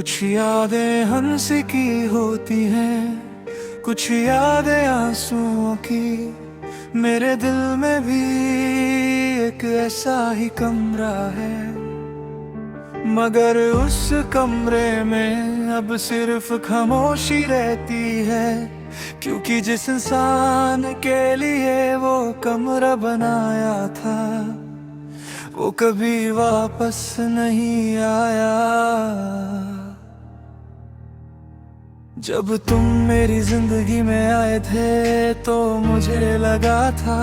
कुछ यादें हंसी की होती हैं, कुछ यादें आंसुओं की। मेरे दिल में भी एक ऐसा ही कमरा है, मगर उस कमरे में अब सिर्फ खामोशी रहती है। क्योंकि जिस इंसान के लिए वो कमरा बनाया था, वो कभी वापस नहीं आया। जब तुम मेरी जिंदगी में आए थे तो मुझे लगा था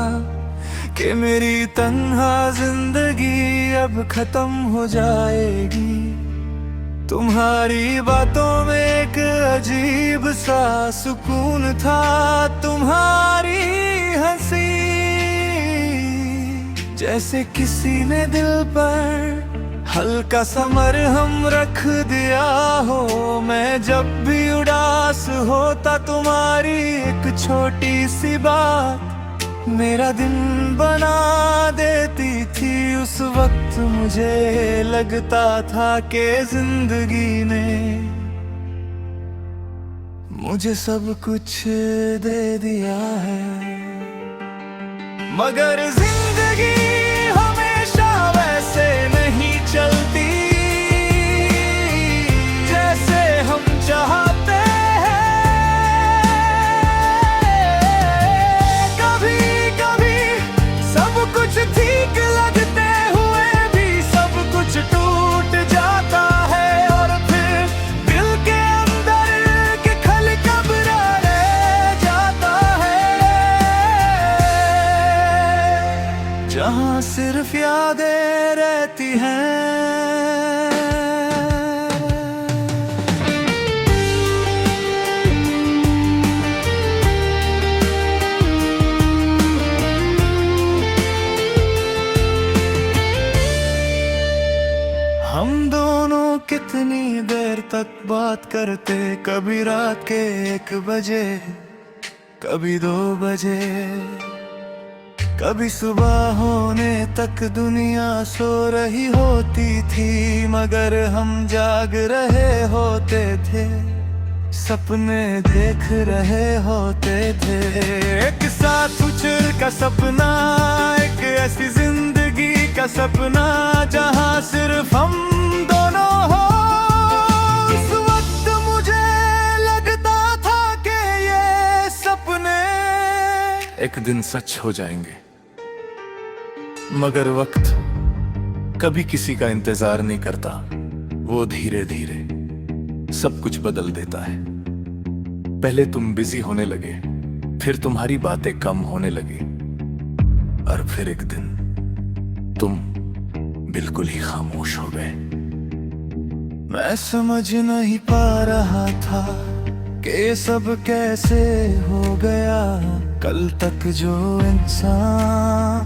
कि मेरी तन्हा जिंदगी अब खत्म हो जाएगी। तुम्हारी बातों में एक अजीब सा सुकून था, तुम्हारी हंसी जैसे किसी ने दिल पर हल्का सा मरहम रख दिया हो। मैं जब भी उदास होता, तुम्हारी एक छोटी सी बात मेरा दिन बना देती थी। उस वक्त मुझे लगता था कि जिंदगी ने मुझे सब कुछ दे दिया है, मगर जिंदगी हमेशा वैसे नहीं चलती जैसे हम चाहते हैं। कभी कभी सब कुछ ठीक लगते हुए भी सब कुछ टूट जाता है, और फिर दिल के अंदर के खली कब्र रह जाता है, जहाँ सिर्फ यादें रहती हैं। हम दोनों कितनी देर तक बात करते, कभी रात के 1 बजे, कभी 2 बजे, कभी सुबह होने तक दुनिया सो रही होती थी, मगर हम जाग रहे होते थे, सपने देख रहे होते थे। एक साथ उछल का सपना, एक ऐसी जिंदगी का सपना जहां सिर्फ हम दोनों हो। उस वक्त मुझे लगता था कि ये सपने एक दिन सच हो जाएंगे, मगर वक्त कभी किसी का इंतजार नहीं करता। वो धीरे धीरे सब कुछ बदल देता है। पहले तुम बिजी होने लगे, फिर तुम्हारी बातें कम होने लगी, और फिर एक दिन तुम बिल्कुल ही खामोश हो गए। मैं समझ नहीं पा रहा था कि ये सब कैसे हो गया। कल तक जो इंसान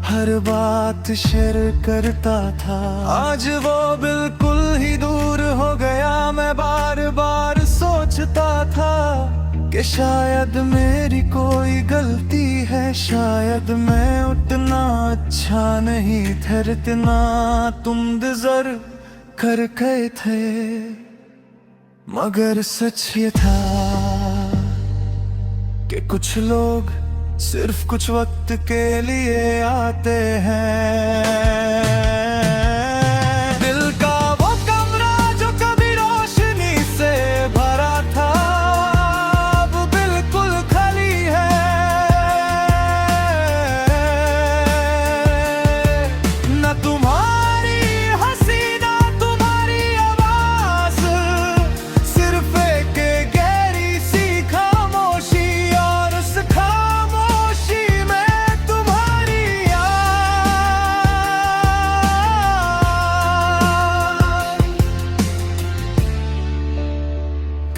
हर बात शेयर करता था, आज वो बिल्कुल ही दूर हो गया। मैं बार बार सोचता था कि शायद मेरी कोई गलती है, शायद मैं उतना अच्छा नहीं था जितना तुम डिजर्व कर गए थे। मगर सच ये था कि कुछ लोग सिर्फ कुछ वक्त के लिए आते हैं। दिल का वो कमरा जो कभी रोशनी से भरा था, अब बिल्कुल खाली है। न तुम्हारी हंसी ना तुम्हारी आवाज, सिर्फ एक गहरी सी खामोशी, और उस खामोशी में तुम्हारी याद।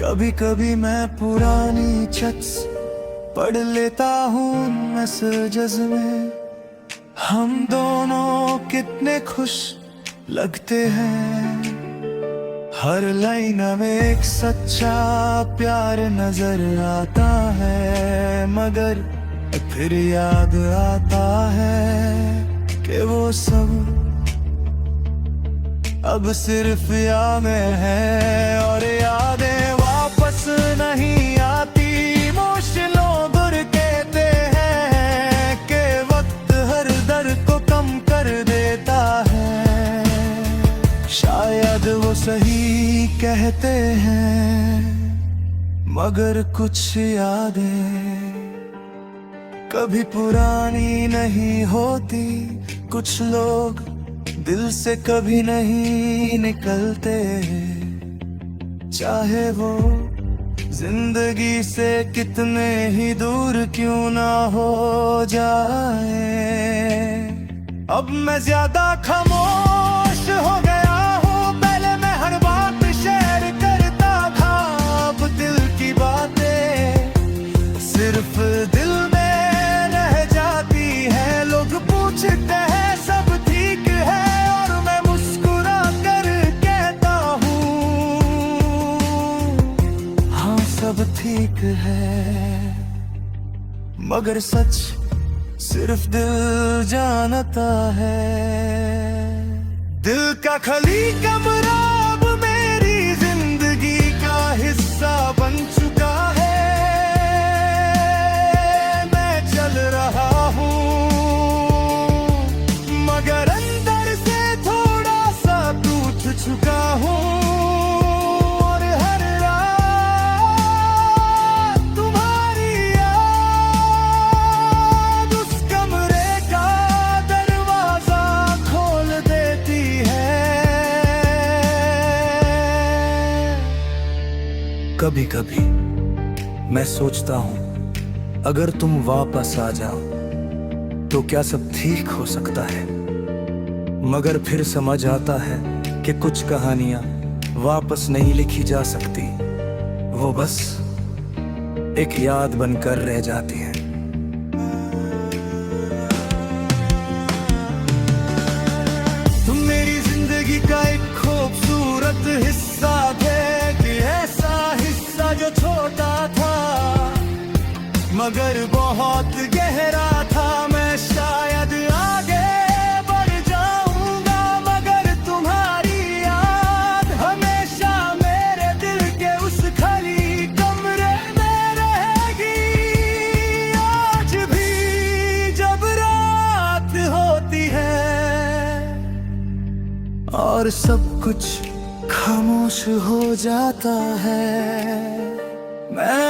कभी कभी मैं पुरानी चैट्स पढ़ लेता हूँ मैसेजेस में, हम दोनों कितने खुश लगते हैं। हर लाइन में एक सच्चा प्यार नजर आता है, मगर फिर याद आता है कि वो सब अब सिर्फ यादें हैं और यादें वापस नहीं आती। मुश्किलों दूर कहते हैं कि वक्त हर दर्द को कम कर देता है। शायद वो सही कहते हैं, मगर कुछ यादें कभी पुरानी नहीं होती। कुछ लोग दिल से कभी नहीं निकलते, चाहे वो जिंदगी से कितने ही दूर क्यों ना हो जाए। अब मैं ज्यादा खामोश हो गया हूँ, पहले मैं हर बात शेयर करता था। अब दिल की बातें सिर्फ दिल में रह जाती है। लोग पूछते हैं सब ठीक है और मैं मुस्कुरा कर कहता हूँ हाँ सब ठीक है। मगर सच सिर्फ दिल जानता है। दिल का खाली कमरा अब मेरी जिंदगी का हिस्सा बन चुका है। मैं चल रहा हूँ मगर अंदर से थोड़ा सा टूट चुका हूँ। और हर रात तुम्हारी याद उस कमरे का दरवाजा खोल देती है। कभी कभी मैं सोचता हूँ अगर तुम वापस आ जाओ तो क्या सब ठीक हो सकता है। मगर फिर समझ आता है कि कुछ कहानियां वापस नहीं लिखी जा सकती, वो बस एक याद बनकर रह जाती हैं। तुम मेरी जिंदगी का एक खूबसूरत हिस्सा थे, कि ऐसा हिस्सा जो छोटा था मगर बहुत गहरा था। मैं शायद आगे बढ़ जाऊंगा मगर तुम्हारी याद हमेशा मेरे दिल के उस खाली कमरे में रहेगी। आज भी जब रात होती है और सब कुछ खामोश हो जाता है, मैं